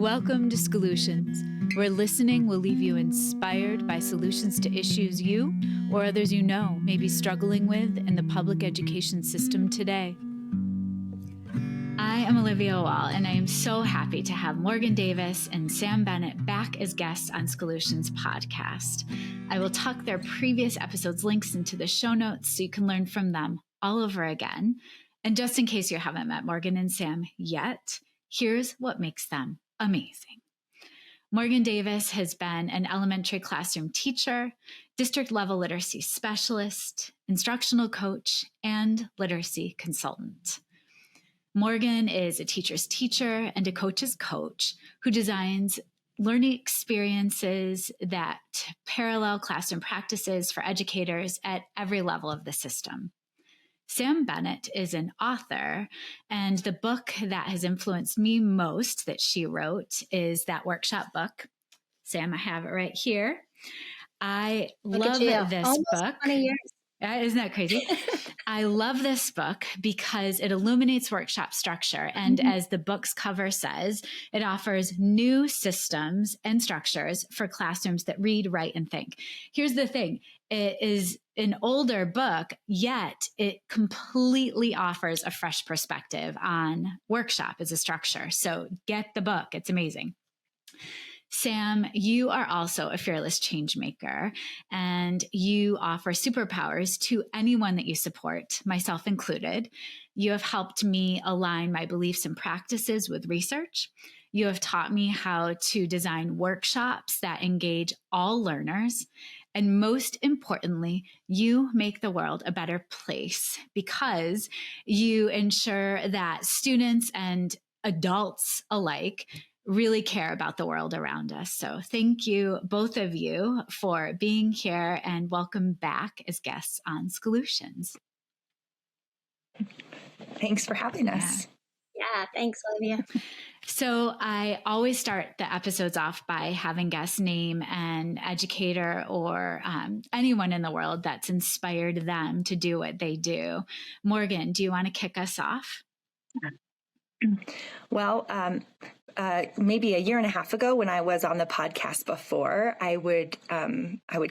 Welcome to Solutions, where listening will leave you inspired by solutions to issues you or others you know may be struggling with in the public education system today. I am Olivia Wall, and I am so happy to have Morgan Davis and Sam Bennett back as guests on Solutions podcast. I will tuck their previous episodes' links into the show notes so you can learn from them all over again. And just in case you haven't met Morgan and Sam yet, here's what makes them amazing. Morgan Davis has been an elementary classroom teacher, district-level literacy specialist, instructional coach, and literacy consultant. Morgan is a teacher's teacher and a coach's coach who designs learning experiences that parallel classroom practices for educators at every level of the system. Sam Bennett is an author, and the book that has influenced me most that she wrote is that workshop book. Sam, I have it right here. I love this Almost book. 20 years. Isn't that crazy? I love this book because it illuminates workshop structure. And as the book's cover says, it offers new systems and structures for classrooms that read, write, and think. Here's the thing. It is an older book, yet it completely offers a fresh perspective on workshop as a structure. So get the book. It's amazing. Sam, you are also a fearless change maker, and you offer superpowers to anyone that you support, myself included. You have helped me align my beliefs and practices with research. You have taught me how to design workshops that engage all learners. And most importantly, you make the world a better place because you ensure that students and adults alike really care about the world around us. So thank you, both of you, for being here, and welcome back as guests on Solutions. Thanks for having us. Yeah, thanks, Olivia. So I always start the episodes off by having guests name an educator or anyone in the world that's inspired them to do what they do. Morgan, do you want to kick us off? Well, maybe a year and a half ago when I was on the podcast before, I would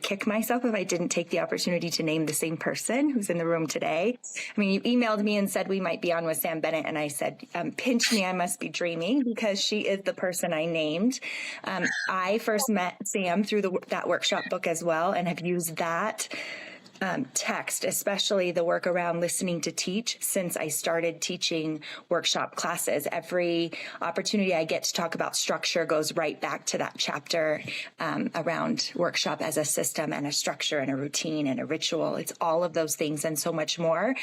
kick myself if I didn't take the opportunity to name the same person who's in the room today. I mean, you emailed me and said we might be on with Sam Bennett, and I said, pinch me, I must be dreaming, because she is the person I named. I first met Sam through that workshop book as well, and have used that text, especially the work around listening to teach, since I started teaching workshop classes. Every opportunity I get to talk about structure goes right back to that chapter around workshop as a system and a structure and a routine and a ritual. It's all of those things and so much more.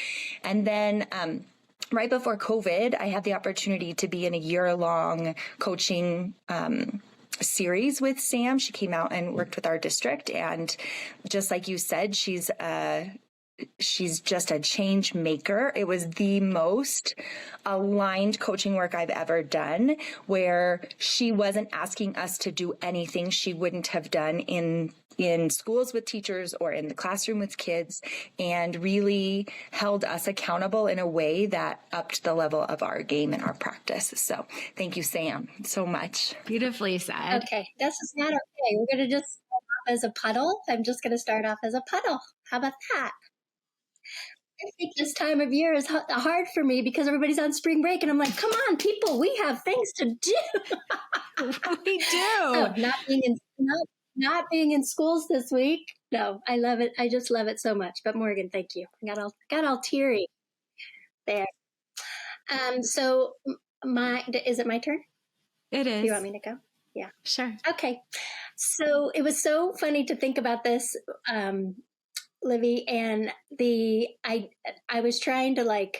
And then right before COVID, I had the opportunity to be in a year-long coaching series with Sam. She came out and worked with our district, and just like you said, she's just a change maker. It was the most aligned coaching work I've ever done, where she wasn't asking us to do anything she wouldn't have done in schools with teachers or in the classroom with kids, and really held us accountable in a way that upped the level of our game and our practice. So thank you, Sam, so much. Beautifully said. Okay, this is not okay. We're going to just start off as a puddle. I'm just going to start off as a puddle. How about that? I think this time of year is hard for me because everybody's on spring break, and I'm like, come on, people, we have things to do. We do. Oh, not being in schools this week. No, I love it. I just love it so much. But Morgan, thank you. I got all teary there. So is it my turn? It is. Do you want me to go? Yeah. Sure. Okay. So it was so funny to think about this, Livy, and I was trying to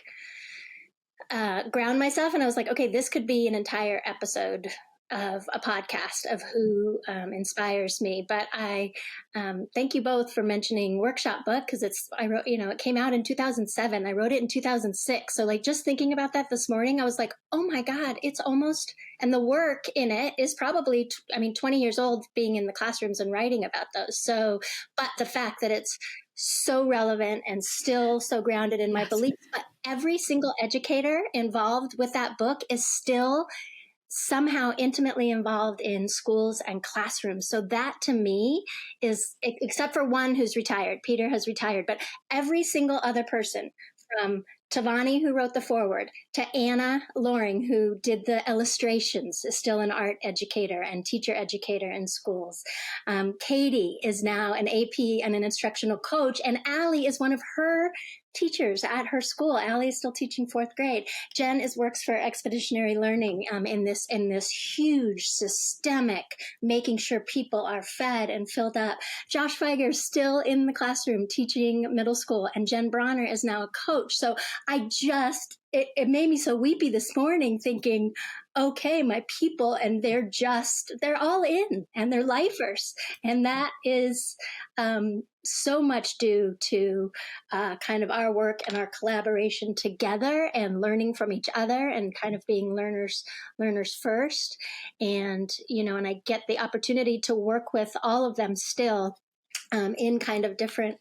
ground myself, and I was like, okay, this could be an entire episode of a podcast of who inspires me. But I thank you both for mentioning workshop book, because it came out in 2007. I wrote it in 2006. So just thinking about that this morning, I was like, oh my God, it's almost, and the work in it is probably, 20 years old, being in the classrooms and writing about those. So, but the fact that it's so relevant and still so grounded in my beliefs, but every single educator involved with that book is still somehow intimately involved in schools and classrooms. So that to me is, except for one who's retired, Peter has retired, but every single other person, from Tavani, who wrote the foreword, to Anna Loring, who did the illustrations, is still an art educator and teacher educator in schools. Katie is now an AP and an instructional coach, and Allie is one of her teachers at her school. Allie is still teaching fourth grade. Jen works for Expeditionary Learning in this huge systemic, making sure people are fed and filled up. Josh Feiger is still in the classroom teaching middle school, and Jen Bronner is now a coach. So it made me so weepy this morning thinking, okay, my people, and they're all in, and they're lifers. And that is so much due to kind of our work and our collaboration together and learning from each other and kind of being learners first. And, and I get the opportunity to work with all of them still in kind of different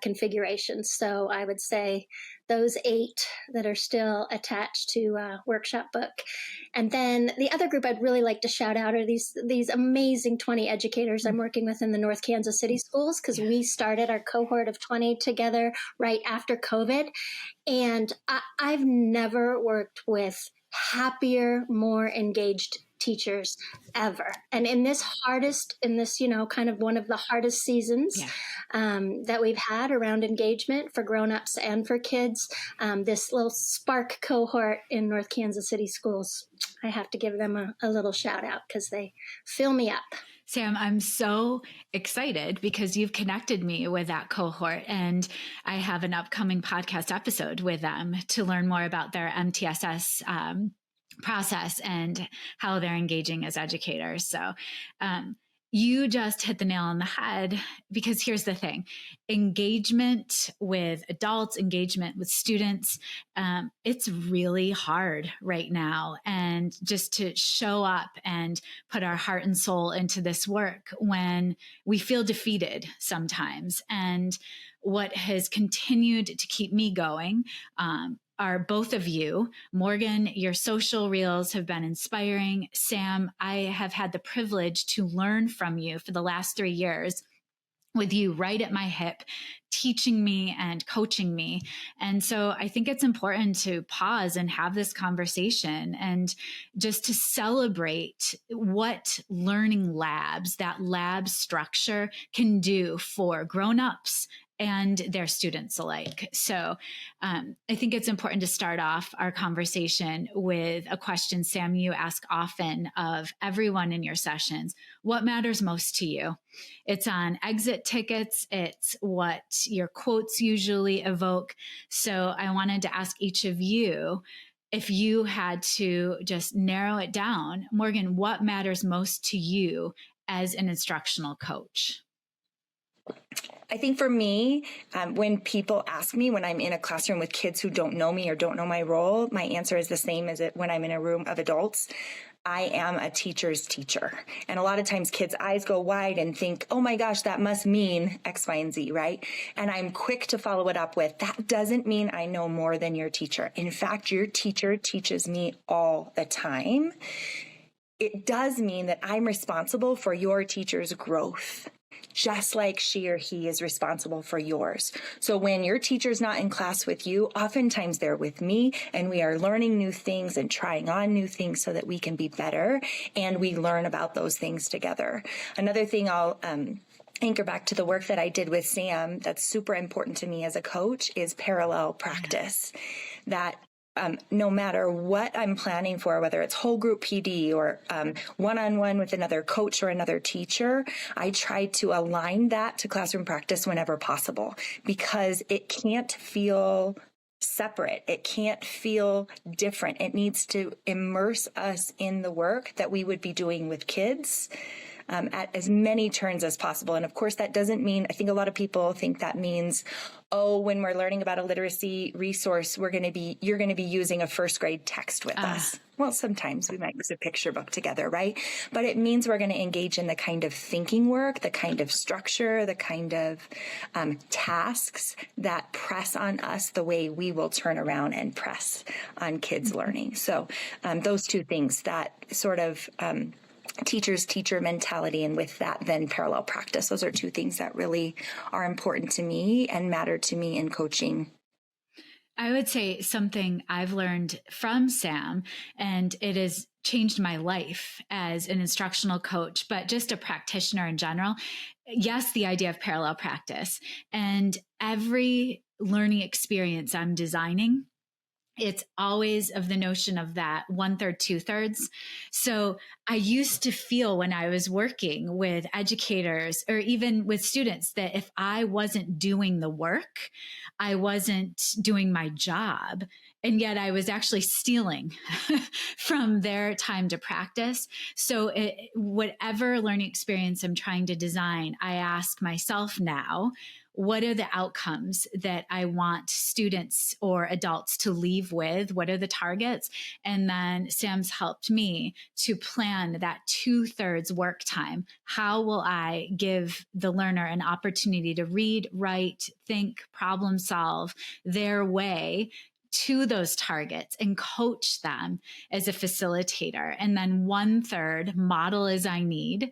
configurations. So I would say those 8 that are still attached to Workshop Book. And then the other group I'd really like to shout out are these amazing 20 educators I'm working with in the North Kansas City schools, because we started our cohort of 20 together right after COVID. And I've never worked with happier, more engaged teachers ever. And in this, kind of one of the hardest seasons that we've had around engagement for grownups and for kids, this little Spark cohort in North Kansas City schools, I have to give them a little shout out because they fill me up. Sam, I'm so excited because you've connected me with that cohort, and I have an upcoming podcast episode with them to learn more about their MTSS process and how they're engaging as educators. So you just hit the nail on the head, because here's the thing: engagement with adults, engagement with students, it's really hard right now. And just to show up and put our heart and soul into this work when we feel defeated sometimes. And what has continued to keep me going are both of you. Morgan, your social reels have been inspiring. Sam, I have had the privilege to learn from you for the last 3 years, with you right at my hip, teaching me and coaching me. And so I think it's important to pause and have this conversation and just to celebrate what learning labs, that lab structure, can do for grownups and their students alike. So I think it's important to start off our conversation with a question, Sam, you ask often of everyone in your sessions: what matters most to you? It's on exit tickets. It's what your quotes usually evoke. So I wanted to ask each of you, if you had to just narrow it down, Morgan, what matters most to you as an instructional coach? I think for me, when people ask me, when I'm in a classroom with kids who don't know me or don't know my role, my answer is the same as when I'm in a room of adults. I am a teacher's teacher. And a lot of times kids' eyes go wide and think, oh my gosh, that must mean X, Y, and Z, right? And I'm quick to follow it up with, that doesn't mean I know more than your teacher. In fact, your teacher teaches me all the time. It does mean that I'm responsible for your teacher's growth, just like she or he is responsible for yours. So when your teacher's not in class with you, oftentimes they're with me, and we are learning new things and trying on new things so that we can be better, and we learn about those things together. Another thing I'll anchor back to the work that I did with Sam that's super important to me as a coach is parallel practice. That no matter what I'm planning for, whether it's whole group PD or one-on-one with another coach or another teacher, I try to align that to classroom practice whenever possible, because it can't feel separate. It can't feel different. It needs to immerse us in the work that we would be doing with kids at as many turns as possible. And of course, that doesn't mean, I think a lot of people think that means, oh, when we're learning about a literacy resource, you're going to be using a first grade text with us. Well, sometimes we might use a picture book together, right? But it means we're going to engage in the kind of thinking work, the kind of structure, the kind of tasks that press on us the way we will turn around and press on kids' learning. So those two things, that sort of teacher mentality, and with that, then parallel practice. Those are two things that really are important to me and matter to me in coaching. I would say something I've learned from Sam, and it has changed my life as an instructional coach, but just a practitioner in general. Yes, the idea of parallel practice, and every learning experience I'm designing, it's always of the notion of that 1/3, 2/3. So I used to feel when I was working with educators or even with students that if I wasn't doing the work, I wasn't doing my job. And yet I was actually stealing from their time to practice. So whatever learning experience I'm trying to design, I ask myself now, what are the outcomes that I want students or adults to leave with? What are the targets? And then Sam's helped me to plan that 2/3 work time. How will I give the learner an opportunity to read, write, think, problem solve their way to those targets and coach them as a facilitator? And then 1/3 model as I need.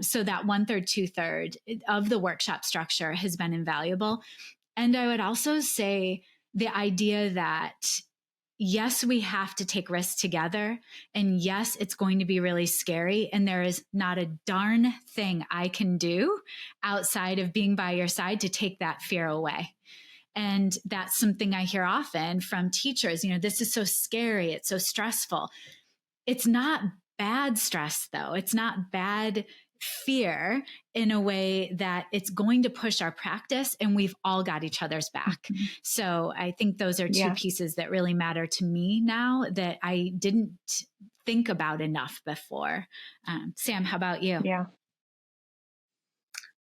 So that 1/3, 2/3 of the workshop structure has been invaluable. And I would also say the idea that yes, we have to take risks together. And yes, it's going to be really scary. And there is not a darn thing I can do outside of being by your side to take that fear away. And that's something I hear often from teachers. This is so scary. It's so stressful. It's not bad stress, though. It's not bad fear in a way that it's going to push our practice, and we've all got each other's back. Mm-hmm. So I think those are two pieces that really matter to me now that I didn't think about enough before. Sam, how about you? Yeah.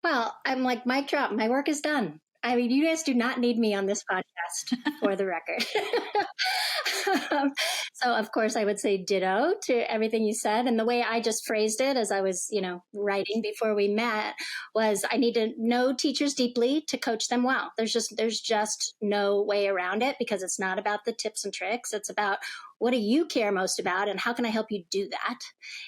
Well, I'm like, mic drop. My work is done. I mean, you guys do not need me on this podcast, for the record. So, of course, I would say ditto to everything you said. And the way I just phrased it as I was, writing before we met was I need to know teachers deeply to coach them well. There's just no way around it, because it's not about the tips and tricks. It's about what do you care most about and how can I help you do that?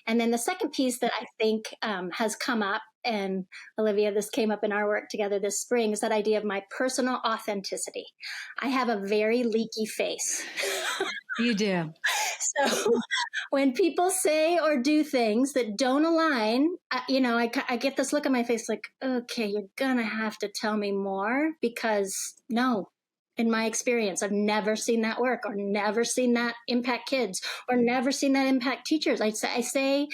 And then the second piece that I think has come up, and Olivia, this came up in our work together this spring, is that idea of my personal authenticity. I have a very leaky face. You do. So when people say or do things that don't align, I get this look on my face like, okay, you're going to have to tell me more, because no. In my experience, I've never seen that work, or never seen that impact kids, or never seen that impact teachers. I say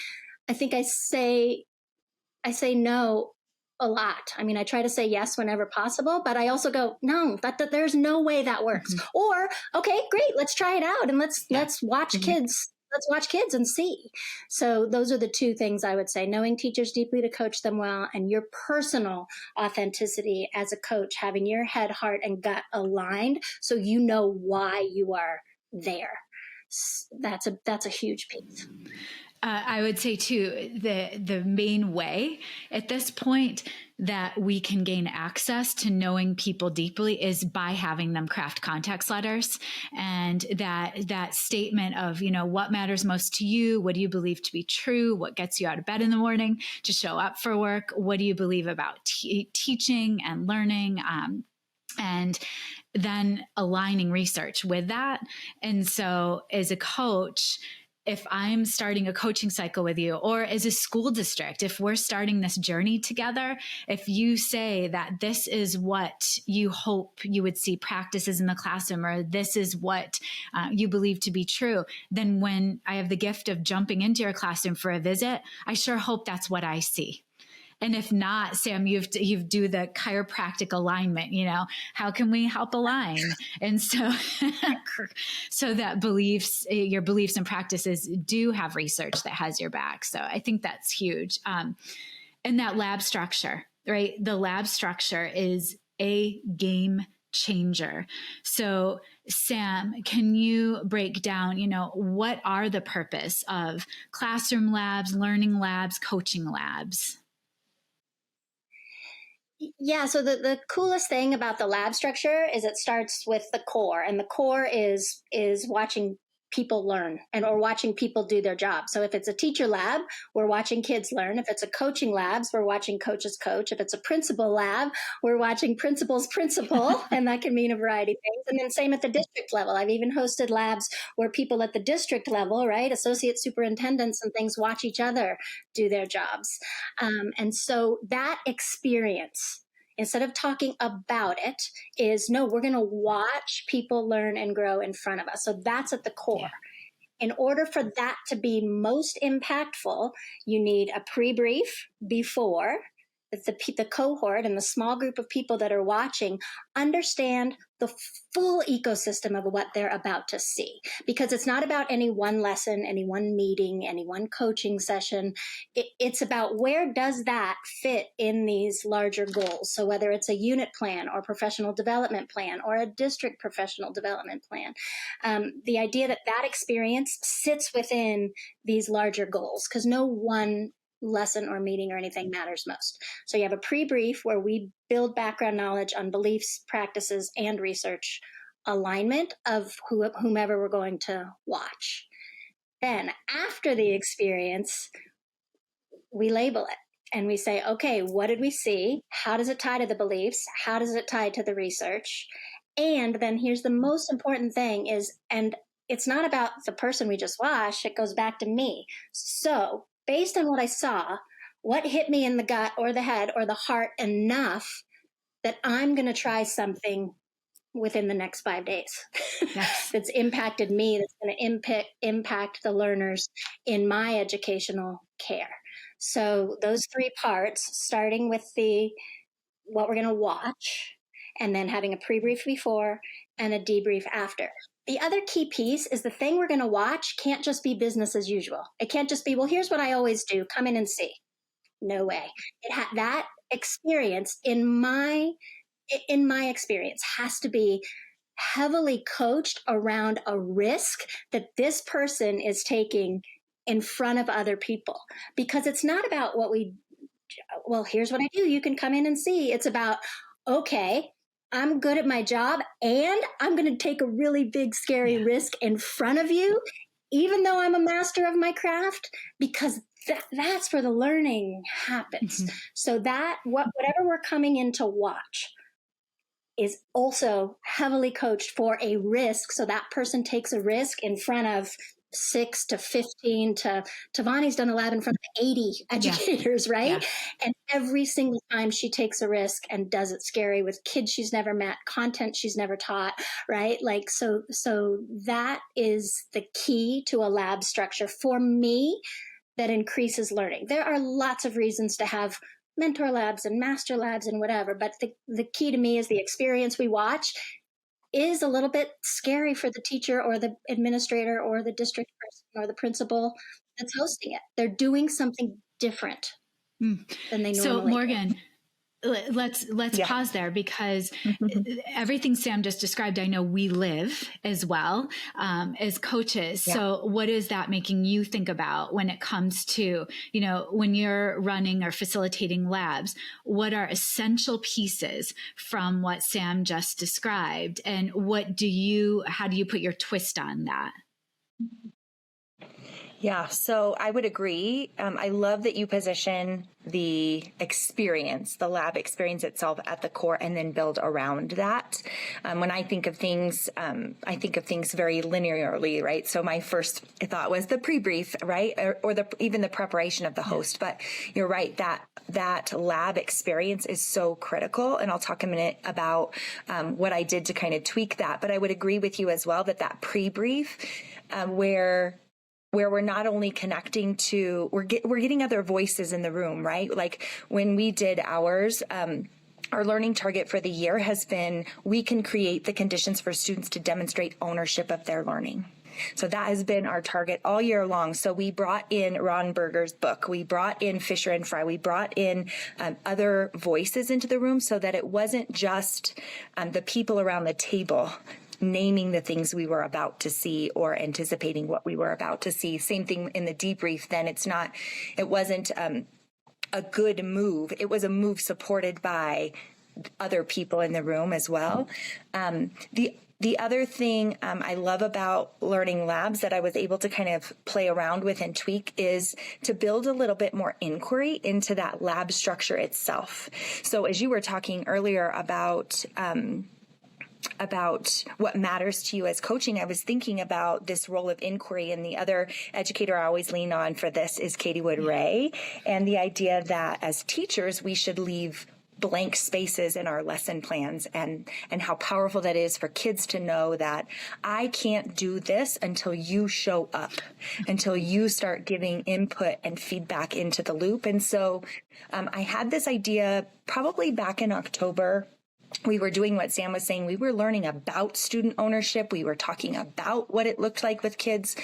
no a lot. I mean, I try to say yes whenever possible, but I also go, no, that there's no way that works. Mm-hmm. Or, okay, great, let's try it out and let's watch mm-hmm. kids. Let's watch kids and see. So those are the two things I would say: knowing teachers deeply to coach them well, and your personal authenticity as a coach, having your head, heart, and gut aligned so you know why you are there. That's a huge piece. I would say too, the main way at this point that we can gain access to knowing people deeply is by having them craft context letters, and that statement of, what matters most to you? What do you believe to be true? What gets you out of bed in the morning to show up for work? What do you believe about teaching and learning? And then aligning research with that. And so as a coach, if I'm starting a coaching cycle with you, or as a school district, if we're starting this journey together, if you say that this is what you hope you would see practices in the classroom, or this is what you believe to be true, then when I have the gift of jumping into your classroom for a visit, I sure hope that's what I see. And if not, Sam, you do the chiropractic alignment, how can we help align? And so, so that your beliefs and practices do have research that has your back. So I think that's huge. And that lab structure, right? The lab structure is a game changer. So Sam, can you break down, what are the purpose of classroom labs, learning labs, coaching labs? Yeah, so the coolest thing about the lab structure is it starts with the core, and the core is watching people learn or watching people do their job. So if it's a teacher lab, we're watching kids learn. If it's a coaching labs, we're watching coaches coach. If it's a principal lab, we're watching principals principal, and that can mean a variety of things. And then same at the district level. I've even hosted labs where people at the district level, right, associate superintendents and things, watch each other do their jobs. And so that experience, instead of talking about it, is no, we're going to watch people learn and grow in front of us. So that's at the core. Yeah. In order for that to be most impactful, you need a pre-brief before the cohort and the small group of people that are watching understand the full ecosystem of what they're about to see. Because it's not about any one lesson, any one meeting, any one coaching session. It's about where does that fit in these larger goals. So whether it's a unit plan or professional development plan or a district professional development plan, the idea that that experience sits within these larger goals, because no one lesson or meeting or anything matters most. So you have a pre-brief where we build background knowledge on beliefs, practices, and research alignment of whomever we're going to watch. Then after the experience, we label it and we say, okay, what did we see? How does it tie to the beliefs? How does it tie to the research? And then here's the most important thing is, and it's not about the person we just watched, it goes back to me. So based on what I saw, what hit me in the gut or the head or the heart enough that I'm going to try something within the next 5 days Yes. that's impacted me, that's going to impact the learners in my educational care. So those three parts, starting with what we're going to watch, and then having a pre-brief before and a debrief after. The other key piece is the thing we're going to watch can't just be business as usual. It can't just be, well, here's what I always do. Come in and see. No way. That experience in my experience has to be heavily coached around a risk that this person is taking in front of other people. Because it's not about here's what I do. You can come in and see. It's about, okay, I'm good at my job and I'm going to take a really big, scary risk in front of you, even though I'm a master of my craft, because that's where the learning happens. Mm-hmm. So that whatever we're coming in to watch is also heavily coached for a risk. So that person takes a risk in front of 6 to 15 to Tavani's done a lab in front of 80 educators, right? Yeah. And every single time she takes a risk and does it scary with kids she's never met, content she's never taught, right? Like, so that is the key to a lab structure for me that increases learning. There are lots of reasons to have mentor labs and master labs and whatever, but the key to me is the experience we watch is a little bit scary for the teacher or the administrator or the district person or the principal that's hosting it. They're doing something different than they normally So Morgan, do. Let's pause there, because everything Sam just described, I know we live as well as coaches. Yeah. So what is that making you think about when it comes to, when you're running or facilitating labs, what are essential pieces from what Sam just described? And how do you put your twist on that? Yeah, so I would agree. I love that you position the experience, the lab experience itself at the core, and then build around that. When I think of things, very linearly, right? So my first thought was the pre-brief, right? Or even the preparation of the host. But you're right, that lab experience is so critical. And I'll talk a minute about what I did to kind of tweak that. But I would agree with you as well that pre-brief, where where we're not only connecting to, we're getting other voices in the room, right? Like when we did ours, our learning target for the year has been, we can create the conditions for students to demonstrate ownership of their learning. So that has been our target all year long. So we brought in Ron Berger's book. We brought in Fisher and Fry. We brought in other voices into the room so that it wasn't just the people around the table naming the things we were about to see or anticipating what we were about to see. Same thing in the debrief. Then it wasn't a good move. It was a move supported by other people in the room as well. The other thing I love about Learning Labs that I was able to kind of play around with and tweak is to build a little bit more inquiry into that lab structure itself. So as you were talking earlier about what matters to you as coaching, I was thinking about this role of inquiry, and the other educator I always lean on for this is Katie Wood Ray, and the idea that as teachers, we should leave blank spaces in our lesson plans, and how powerful that is for kids to know that I can't do this until you show up, until you start giving input and feedback into the loop. And so I had this idea probably back in October. We were doing what Sam was saying. We were learning about student ownership. We were talking about what it looked like with kids,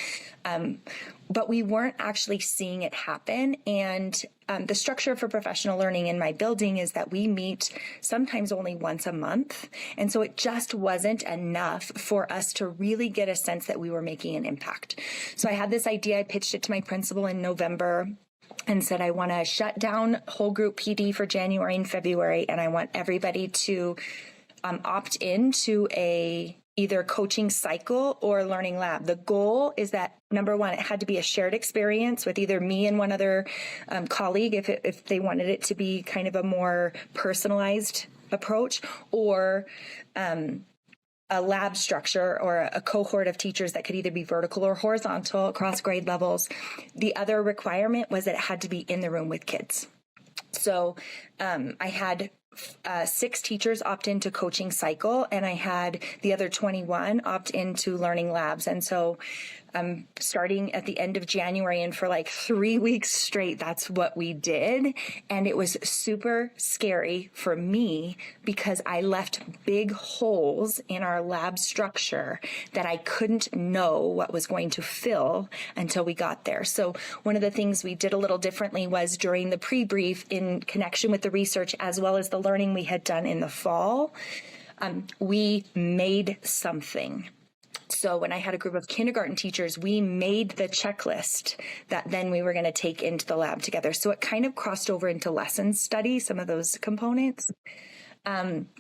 but we weren't actually seeing it happen. And the structure for professional learning in my building is that we meet sometimes only once a month. And so it just wasn't enough for us to really get a sense that we were making an impact. So I had this idea. I pitched it to my principal in November and said, I want to shut down whole group PD for January and February, and I want everybody to opt into either coaching cycle or learning lab. The goal is that, number one, it had to be a shared experience with either me and one other colleague, if they wanted it to be kind of a more personalized approach, or a lab structure or a cohort of teachers that could either be vertical or horizontal across grade levels. The other requirement was that it had to be in the room with kids. So I had 6 teachers opt into coaching cycle, and I had the other 21 opt into learning labs. And so starting at the end of January, and for like 3 weeks straight, that's what we did. And it was super scary for me because I left big holes in our lab structure that I couldn't know what was going to fill until we got there. So one of the things we did a little differently was during the pre-brief, in connection with the research as well as the learning we had done in the fall, we made something. So when I had a group of kindergarten teachers, we made the checklist that then we were going to take into the lab together. So it kind of crossed over into lesson study, some of those components.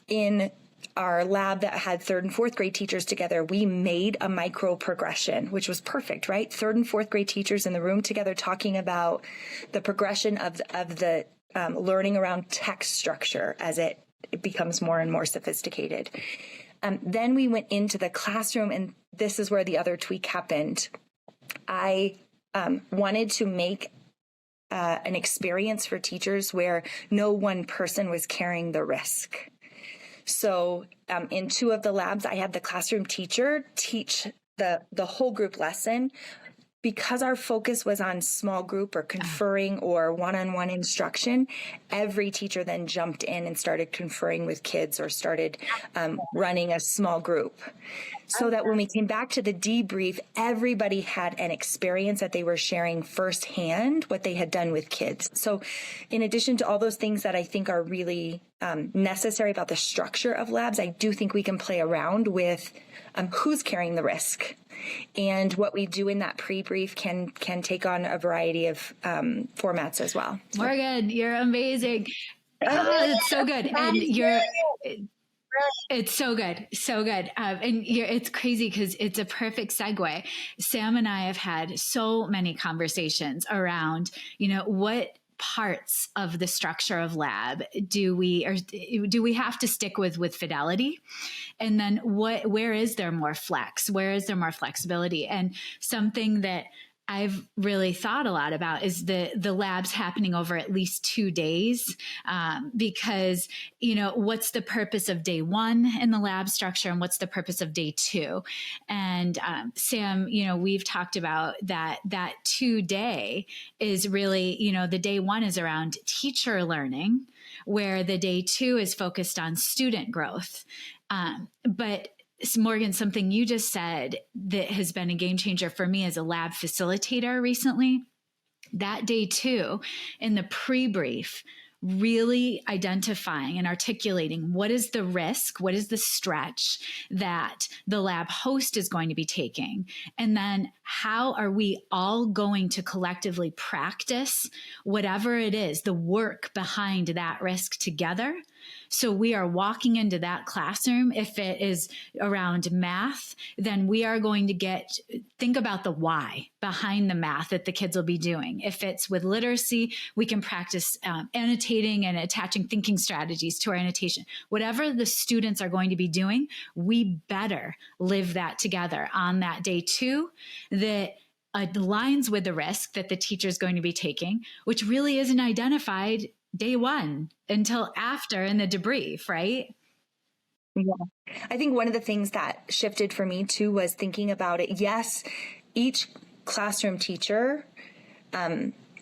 In our lab that had 3rd and 4th grade teachers together, we made a micro progression, which was perfect, right? 3rd and 4th grade teachers in the room together talking about the progression of the learning around text structure as it becomes more and more sophisticated. Then we went into the classroom, and this is where the other tweak happened. I wanted to make an experience for teachers where no one person was carrying the risk. So in 2 of the labs, I had the classroom teacher teach the whole group lesson. Because our focus was on small group or conferring or one-on-one instruction, every teacher then jumped in and started conferring with kids or started running a small group. So that when we came back to the debrief, everybody had an experience that they were sharing firsthand what they had done with kids. So in addition to all those things that I think are really necessary about the structure of labs, I do think we can play around with who's carrying the risk. And what we do in that pre-brief can take on a variety of formats as well. Morgan, you're amazing. Oh, it's so good. And it's so good. So good. It's crazy because it's a perfect segue. Sam and I have had so many conversations around, what parts of the structure of lab do we have to stick with fidelity? And then where is there more flex? Where is there more flexibility? And something that I've really thought a lot about is the labs happening over at least 2 days, because, what's the purpose of day one in the lab structure and what's the purpose of day two? And Sam, we've talked about that 2 day is really, the day one is around teacher learning, where the day two is focused on student growth. But Morgan, something you just said that has been a game changer for me as a lab facilitator recently, that day two in the pre-brief, really identifying and articulating what is the risk, what is the stretch that the lab host is going to be taking, and then how are we all going to collectively practice whatever it is, the work behind that risk together. So we are walking into that classroom. If it is around math, then we are going to think about the why behind the math that the kids will be doing. If it's with literacy, we can practice annotating and attaching thinking strategies to our annotation. Whatever the students are going to be doing, we better live that together on that day two that aligns with the risk that the teacher is going to be taking, which really isn't identified day one until after in the debrief, right? Yeah. I think one of the things that shifted for me too was thinking about it. Yes, each classroom teacher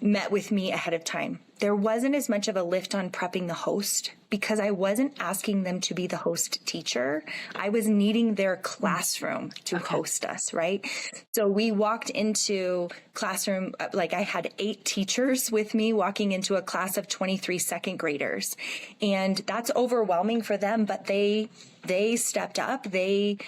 met with me ahead of time. There wasn't as much of a lift on prepping the host because I wasn't asking them to be the host teacher. I was needing their classroom to host us, right? So we walked into classroom, like I had 8 teachers with me walking into a class of 23 second graders. And that's overwhelming for them, but they stepped up. They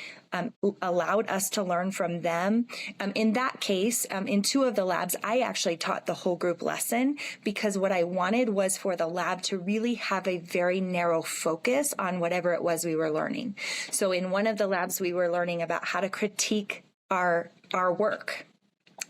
allowed us to learn from them. In that case, in 2 of the labs, I actually taught the whole group lesson because what I wanted was for the lab to really have a very narrow focus on whatever it was we were learning. So in one of the labs, we were learning about how to critique our work.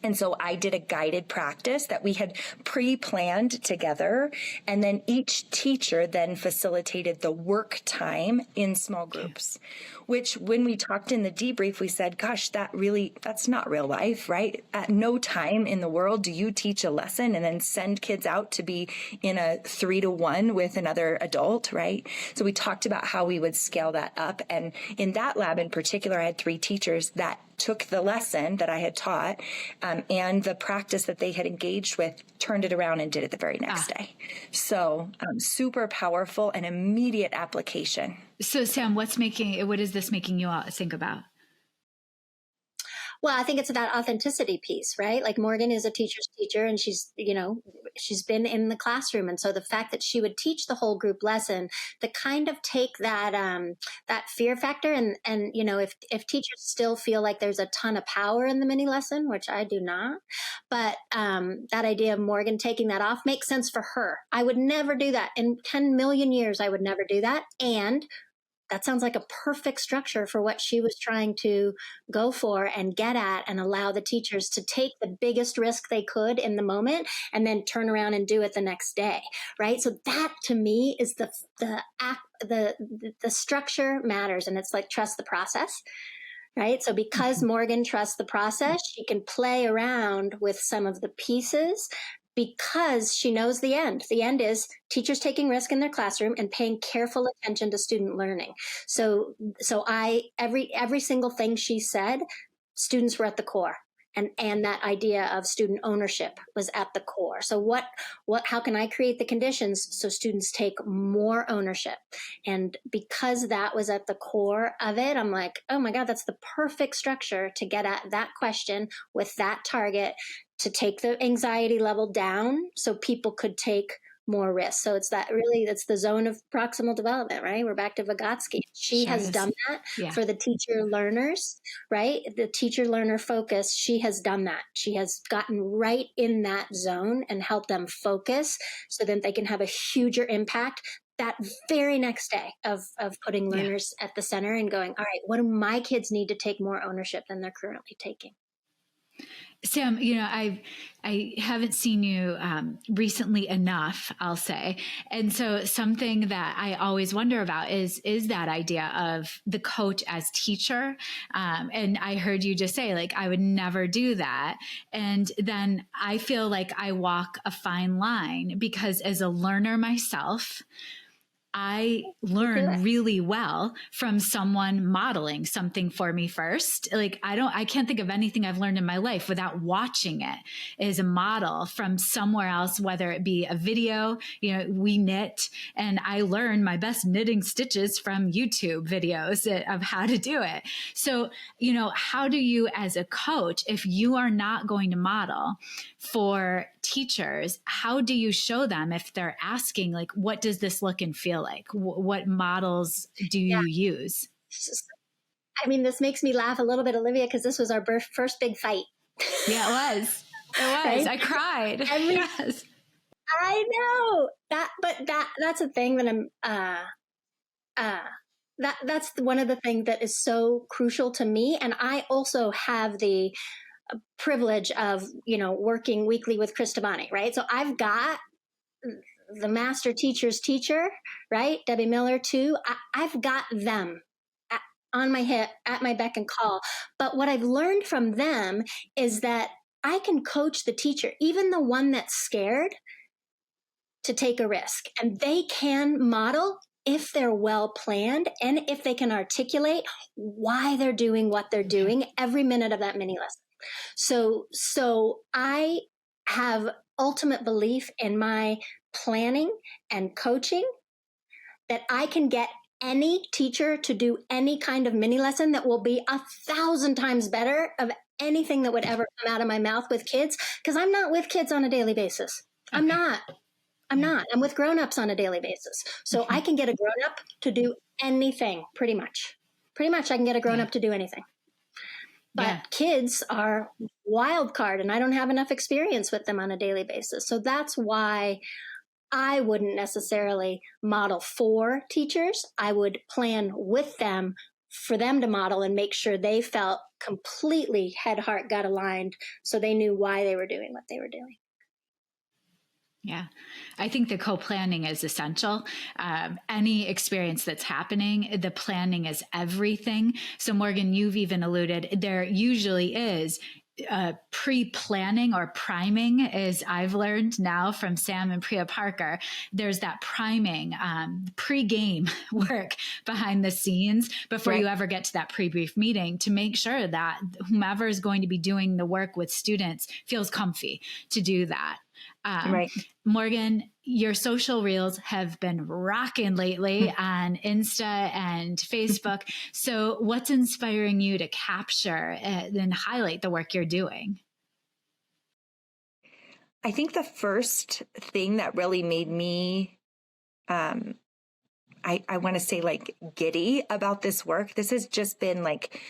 And so I did a guided practice that we had pre-planned together. And then each teacher then facilitated the work time in small groups, which when we talked in the debrief, we said, gosh, that's not real life, right? At no time in the world do you teach a lesson and then send kids out to be in a 3-to-1 with another adult, right? So we talked about how we would scale that up. And in that lab in particular, I had 3 teachers that took the lesson that I had taught and the practice that they had engaged with, turned it around and did it the very next day. So super powerful and immediate application. So Sam, what is this making you think about? Well, I think it's that authenticity piece, right? Like Morgan is a teacher's teacher and she's been in the classroom. And so the fact that she would teach the whole group lesson to kind of take that, that fear factor. And if teachers still feel like there's a ton of power in the mini lesson, which I do not, but that idea of Morgan taking that off makes sense for her. I would never do that. In 10 million years, I would never do that. And that sounds like a perfect structure for what she was trying to go for and get at and allow the teachers to take the biggest risk they could in the moment and then turn around and do it the next day, right? So that to me is the structure matters, and it's like trust the process. Right. So because Morgan trusts the process, she can play around with some of the pieces because she knows the end. The end is teachers taking risk in their classroom and paying careful attention to student learning. So every single thing she said, students were at the core. And that idea of student ownership was at the core. So how can I create the conditions so students take more ownership? And because that was at the core of it, I'm like, oh my God, that's the perfect structure to get at that question with that target, to take the anxiety level down so people could take more risk. So it's the zone of proximal development, right? We're back to Vygotsky. She has done that for the teacher learners, right? The teacher learner focus, she has done that. She has gotten right in that zone and helped them focus so that they can have a huger impact that very next day of putting learners at the center and going, all right, what do my kids need to take more ownership than they're currently taking? Sam, I haven't seen you recently enough, I'll say. And so something that I always wonder about is that idea of the coach as teacher. And I heard you just say, like, I would never do that. And then I feel like I walk a fine line because as a learner myself, I learn really well from someone modeling something for me first. Like I can't think of anything I've learned in my life without watching it as a model from somewhere else, whether it be a video, we knit, and I learned my best knitting stitches from YouTube videos of how to do it. So, how do you as a coach, if you are not going to model for teachers, how do you show them if they're asking, like, what does this look and feel like? What models do you use? I mean, this makes me laugh a little bit, Olivia, because this was our first big fight. Yeah, it was. Right? I cried. Yes. I know that's a thing that that's one of the things that is so crucial to me. And I also have the privilege of, working weekly with Chris Tabani, right? So I've got the master teacher's teacher, right? Debbie Miller too. I've got them on my hip, at my beck and call. But what I've learned from them is that I can coach the teacher, even the one that's scared, to take a risk. And they can model if they're well planned and if they can articulate why they're doing what they're doing every minute of that mini lesson. So I have ultimate belief in my planning and coaching that I can get any teacher to do any kind of mini lesson that will be 1,000 times better of anything that would ever come out of my mouth with kids, because I'm not with kids on a daily basis. Okay. I'm not. I'm with grown-ups on a daily basis. So I can get a grown-up to do anything, pretty much. I can get a grown-up to do anything. But kids are wild card, and I don't have enough experience with them on a daily basis. So that's why I wouldn't necessarily model for teachers. I would plan with them for them to model and make sure they felt completely head, heart, gut aligned so they knew why they were doing what they were doing. Yeah, I think the co-planning is essential. Any experience that's happening, the planning is everything. So Morgan, you've even alluded, there usually is pre-planning or priming, as I've learned now from Sam and Priya Parker. There's that priming, pre-game work behind the scenes before you ever get to that pre-brief meeting to make sure that whomever is going to be doing the work with students feels comfy to do that. Morgan, your social reels have been rocking lately on Insta and Facebook. So what's inspiring you to capture and highlight the work you're doing? I think the first thing that really made me, I want to say, like, giddy about this work, this has just been like,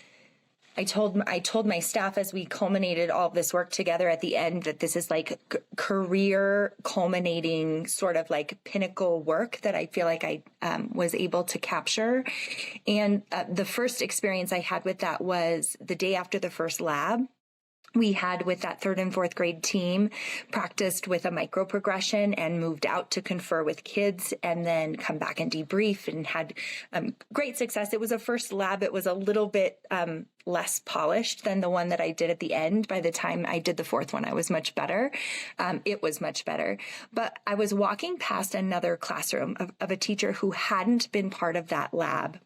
I told my staff as we culminated all of this work together at the end that this is like career culminating sort of like pinnacle work that I feel like I was able to capture. And the first experience I had with that was the day after the first lab. We had, with that 3rd and 4th grade team, practiced with a micro progression and moved out to confer with kids and then come back and debrief, and had great success. It was a first lab. It was a little bit less polished than the one that I did at the end. By the time I did the 4th one, I was much better. It was much better. But I was walking past another classroom of a teacher who hadn't been part of that lab.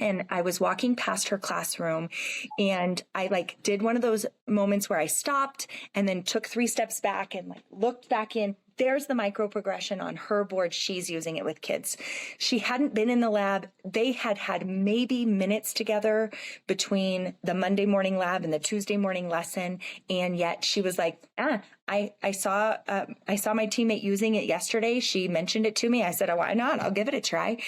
And I was walking past her classroom, and I did one of those moments where I stopped and then took 3 steps back and looked back in. There's the micro progression on her board. She's using it with kids. She hadn't been in the lab. They had maybe minutes together between the Monday morning lab and the Tuesday morning lesson. And yet she was like, I saw my teammate using it yesterday. She mentioned it to me. I said, oh, why not? I'll give it a try.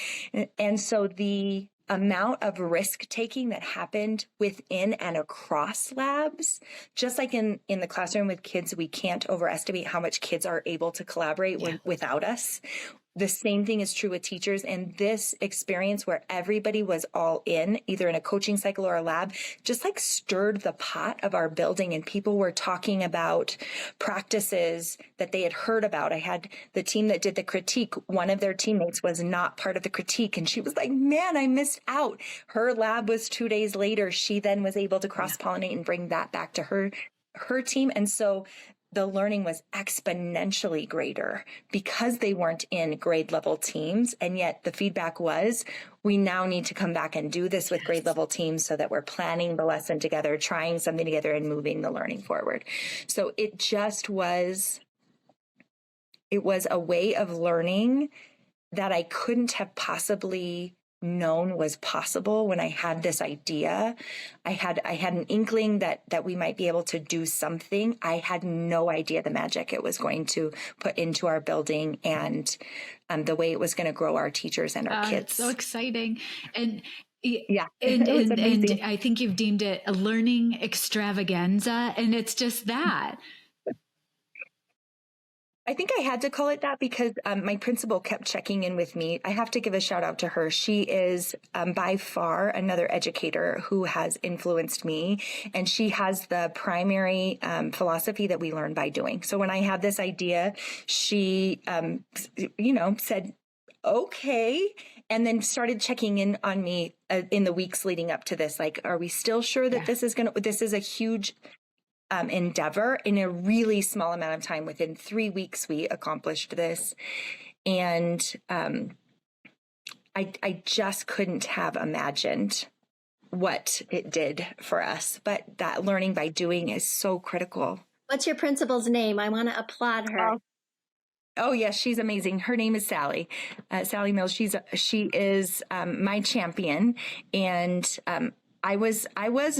And so the amount of risk taking that happened within and across labs, just like in the classroom with kids, we can't overestimate how much kids are able to collaborate without us. the same thing is true with teachers. And this experience where everybody was all in, either in a coaching cycle or a lab, just like stirred the pot of our building. And people were talking about practices that they had heard about. I had the team that did the critique. One of their teammates was not part of the critique. And she was like, man, I missed out. Her lab was 2 days later. She then was able to cross-pollinate and bring that back to her team. And so the learning was exponentially greater because they weren't in grade level teams. And yet the feedback was, we now need to come back and do this with grade level teams so that we're planning the lesson together, trying something together, and moving the learning forward. So it was a way of learning that I couldn't have possibly known was possible when I had this idea. I had an inkling that we might be able to do something. I had no idea the magic it was going to put into our building and the way it was going to grow our teachers and our kids. It's so exciting. And yeah, and I think you've deemed it a learning extravaganza, and it's just that. I think I had to call it that because my principal kept checking in with me. I have to give a shout out to her. She is by far another educator who has influenced me. And she has the primary philosophy that we learn by doing. So when I had this idea, she, said, okay. And then started checking in on me in the weeks leading up to this. Like, are we still sure that this is a huge endeavor in a really small amount of time? Within 3 weeks, we accomplished this. And I just couldn't have imagined what it did for us. But that learning by doing is so critical. What's your principal's name? I want to applaud her. Oh yes, she's amazing. Her name is Sally, Sally Mills. She is my champion. And I was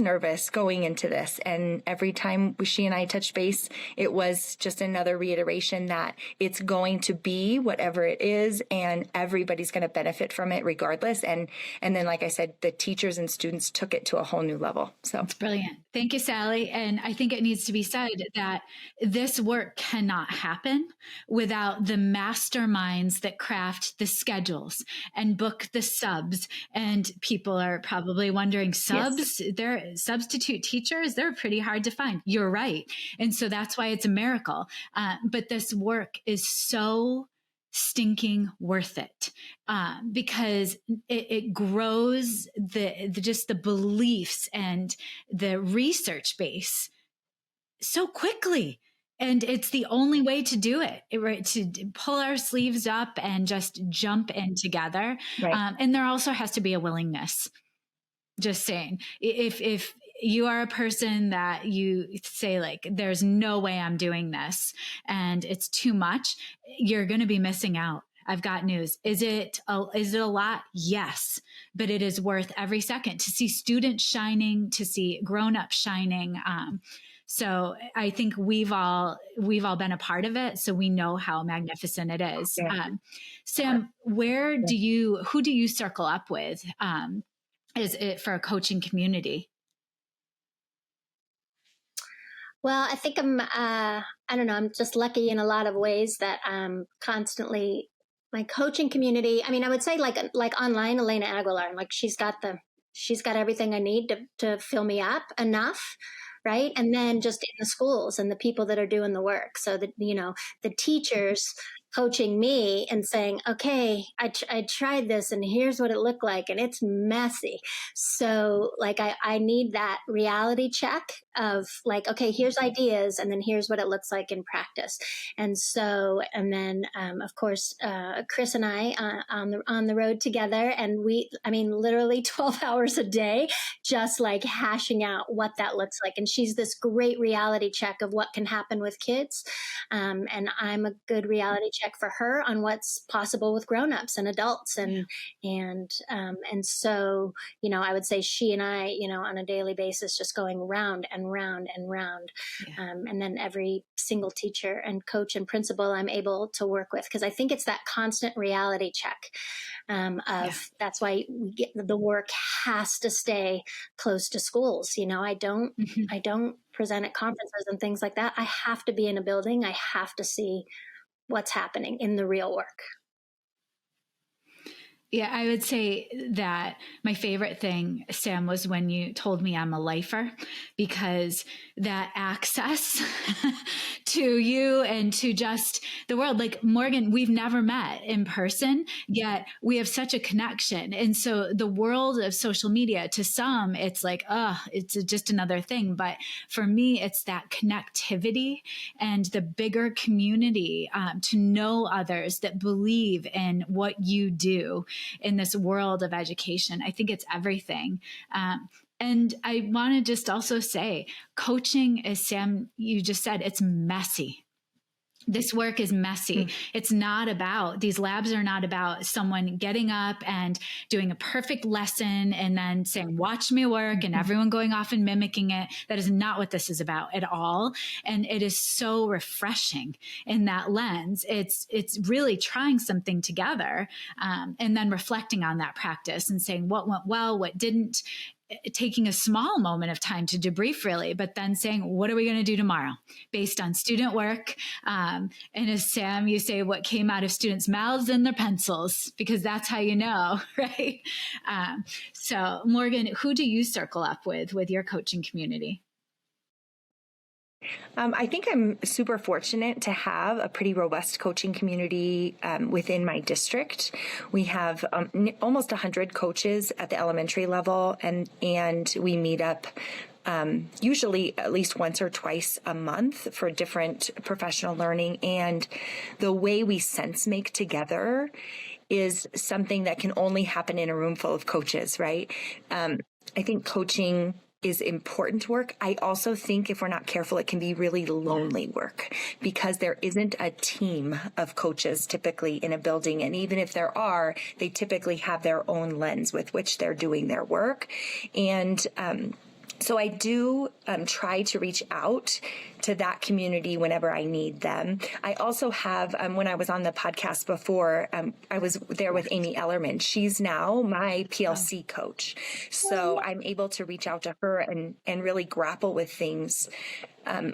nervous going into this, and every time she and I touched base, it was just another reiteration that it's going to be whatever it is, and everybody's going to benefit from it regardless. And then, like I said, the teachers and students took it to a whole new level. So it's brilliant. Thank you, Sally. And I think it needs to be said that this work cannot happen without the masterminds that craft the schedules and book the subs. And people are probably wondering, subs, they're substitute teachers, they're pretty hard to find. You're right. And so that's why it's a miracle. But this work is so stinking worth it because it grows just the beliefs and the research base so quickly. And it's the only way to do it, right? To pull our sleeves up and just jump in together. Right. And there also has to be a willingness. Just saying, if you are a person that you say like, there's no way I'm doing this and it's too much, you're going to be missing out. I've got news. Is it a lot? Yes, but it is worth every second to see students shining, to see grown-ups shining. So I think we've all been a part of it. So we know how magnificent it is. Yeah. Sam, who do you circle up with? Is it for a coaching community? Well, I think I don't know, I'm just lucky in a lot of ways that I'm constantly, my coaching community, I mean, I would say like online, Elena Aguilar, like she's got everything I need to fill me up enough. Right. And then just in the schools and the people that are doing the work. So that, the teachers coaching me and saying, okay, I tried this and here's what it looked like. And it's messy. So like, I need that reality check of like, okay, here's ideas. And then here's what it looks like in practice. And so, and then, of course, Chris and I on the road together, and literally 12 hours a day, just like hashing out what that looks like. And she's this great reality check of what can happen with kids. And I'm a good reality check for her on what's possible with grownups and adults. And so, I would say she and I, on a daily basis, just going round and round and round. Yeah. And then every single teacher and coach and principal I'm able to work with, because I think it's that constant reality check that's why the work has to stay close to schools. I don't present at conferences and things like that. I have to be in a building. I have to see what's happening in the real work. Yeah, I would say that my favorite thing, Sam, was when you told me I'm a lifer, because that access to you and to just the world, like Morgan, we've never met in person, yet we have such a connection. And so the world of social media, to some, it's like, oh, it's just another thing. But for me, it's that connectivity and the bigger community, to know others that believe in what you do in this world of education. I think it's everything. And I want to just also say, coaching, as Sam, you just said, it's messy. This work is messy. It's not about, these labs are not about someone getting up and doing a perfect lesson and then saying, watch me work, and everyone going off and mimicking it. That is not what this is about at all. And it is so refreshing in that lens. It's really trying something together, and then reflecting on that practice and saying what went well, what didn't, taking a small moment of time to debrief, really, but then saying, what are we going to do tomorrow based on student work? And as Sam, you say, what came out of students' mouths and their pencils, because that's how you know, right? So Morgan, who do you circle up with your coaching community? I think I'm super fortunate to have a pretty robust coaching community within my district. We have almost 100 coaches at the elementary level, and we meet up usually at least once or twice a month for different professional learning. And the way we sense make together is something that can only happen in a room full of coaches, right? I think coaching is important work. I also think if we're not careful, it can be really lonely work, because there isn't a team of coaches typically in a building. And even if there are, they typically have their own lens with which they're doing their work. And so I do try to reach out to that community whenever I need them. I also have, when I was on the podcast before, I was there with Amy Ellerman. She's now my PLC coach. So I'm able to reach out to her and really grapple with things.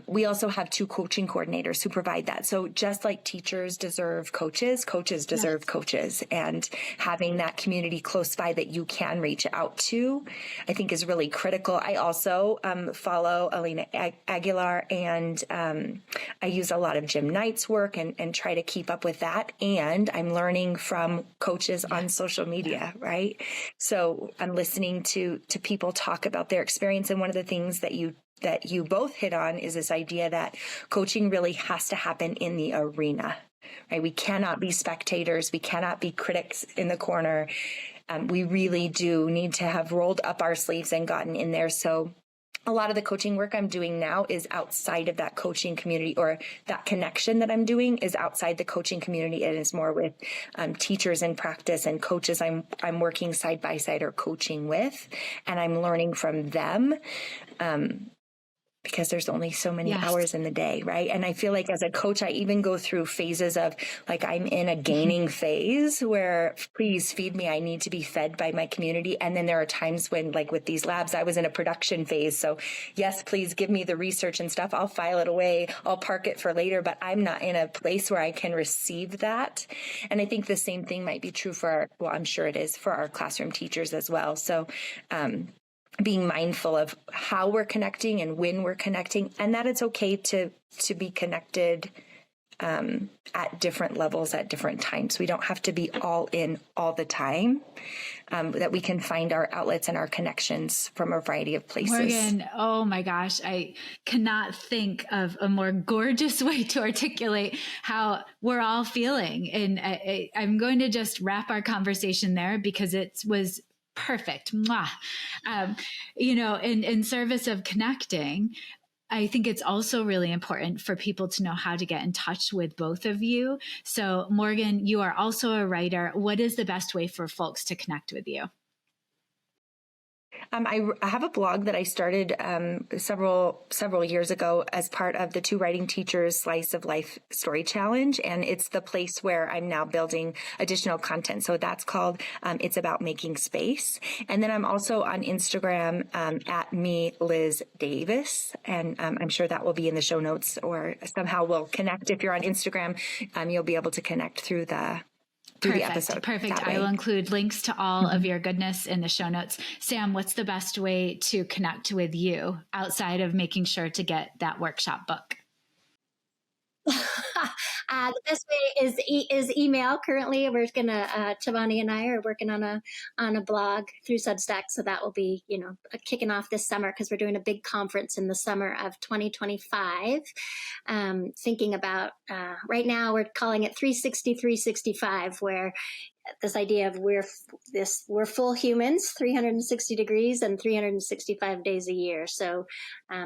We also have 2 coaching coordinators who provide that. So just like teachers deserve coaches, coaches deserve coaches. And having that community close by that you can reach out to, I think is really critical. I also follow Alina Aguilar, and I use a lot of Jim Knight's work and try to keep up with that. And I'm learning from coaches on social media, right? So I'm listening to people talk about their experience. And one of the things that you both hit on is this idea that coaching really has to happen in the arena, right? We cannot be spectators. We cannot be critics in the corner. We really do need to have rolled up our sleeves and gotten in there. So a lot of the coaching work I'm doing now is outside of that coaching community, or that connection that I'm doing is outside the coaching community. It is more with teachers in practice and coaches I'm working side by side or coaching with, and I'm learning from them. Because there's only so many hours in the day, right? And I feel like as a coach, I even go through phases of, like, I'm in a gaining phase where, please feed me. I need to be fed by my community. And then there are times when, like with these labs, I was in a production phase. So yes, please give me the research and stuff. I'll file it away. I'll park it for later, but I'm not in a place where I can receive that. And I think the same thing might be true for I'm sure it is for our classroom teachers as well. So, being mindful of how we're connecting and when we're connecting, and that it's okay to be connected at different levels at different times. We don't have to be all in all the time, that we can find our outlets and our connections from a variety of places. Morgan, oh my gosh, I cannot think of a more gorgeous way to articulate how we're all feeling. And I'm going to just wrap our conversation there, because it was perfect. Mwah. In service of connecting, I think it's also really important for people to know how to get in touch with both of you. So Morgan, you are also a writer. What is the best way for folks to connect with you? I have a blog that I started several years ago as part of the Two Writing Teachers Slice of Life Story Challenge, and it's the place where I'm now building additional content. So that's called It's About Making Space. And then I'm also on Instagram at me, Liz Davis, and I'm sure that will be in the show notes, or somehow we'll connect. If you're on Instagram, you'll be able to connect through the through the episode. Perfect. I will include links to all of your goodness in the show notes. Sam, what's the best way to connect with you outside of making sure to get that workshop book? The best way is email. Currently, we're gonna Chivani and I are working on a blog through Substack, so that will be kicking off this summer because we're doing a big conference in the summer of 2025. Thinking about right now we're calling it 365, where this idea of we're full humans, 360 degrees and 365 days a year. So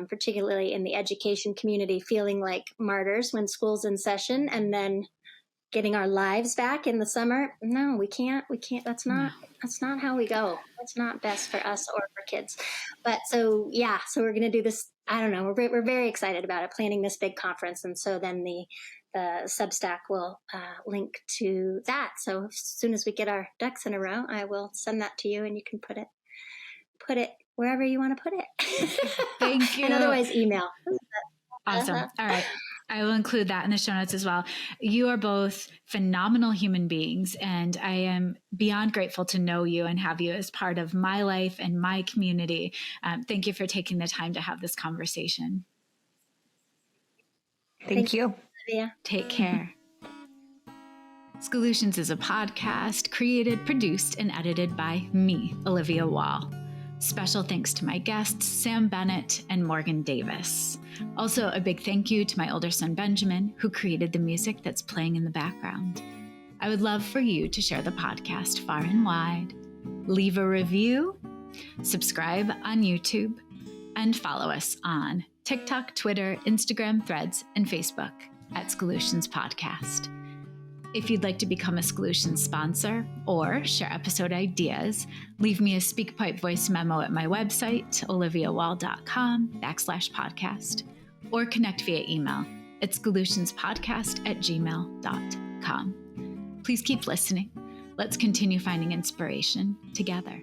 particularly in the education community, feeling like martyrs when school's in session and then getting our lives back in the summer. No, we can't. That's not how we go. That's not best for us or for kids. But so we're going to do this. I don't know. We're very excited about it, planning this big conference. And so then the Substack will link to that. So as soon as we get our ducks in a row, I will send that to you, and you can put it wherever you want to put it. Thank you. And otherwise, email. Awesome. All right. I will include that in the show notes as well. You are both phenomenal human beings, and I am beyond grateful to know you and have you as part of my life and my community. Thank you for taking the time to have this conversation. Thank you. Yeah. Take care. Skolutions is a podcast created, produced, and edited by me, Olivia Wall. Special thanks to my guests, Sam Bennett and Morgan Davis. Also, a big thank you to my older son, Benjamin, who created the music that's playing in the background. I would love for you to share the podcast far and wide, leave a review, subscribe on YouTube, and follow us on TikTok, Twitter, Instagram, Threads, and Facebook at Skolutions Podcast. If you'd like to become a Skolutions sponsor or share episode ideas, leave me a SpeakPipe voice memo at my website, oliviawall.com/podcast, or connect via email at skolutionspodcast@gmail.com. Please keep listening. Let's continue finding inspiration together.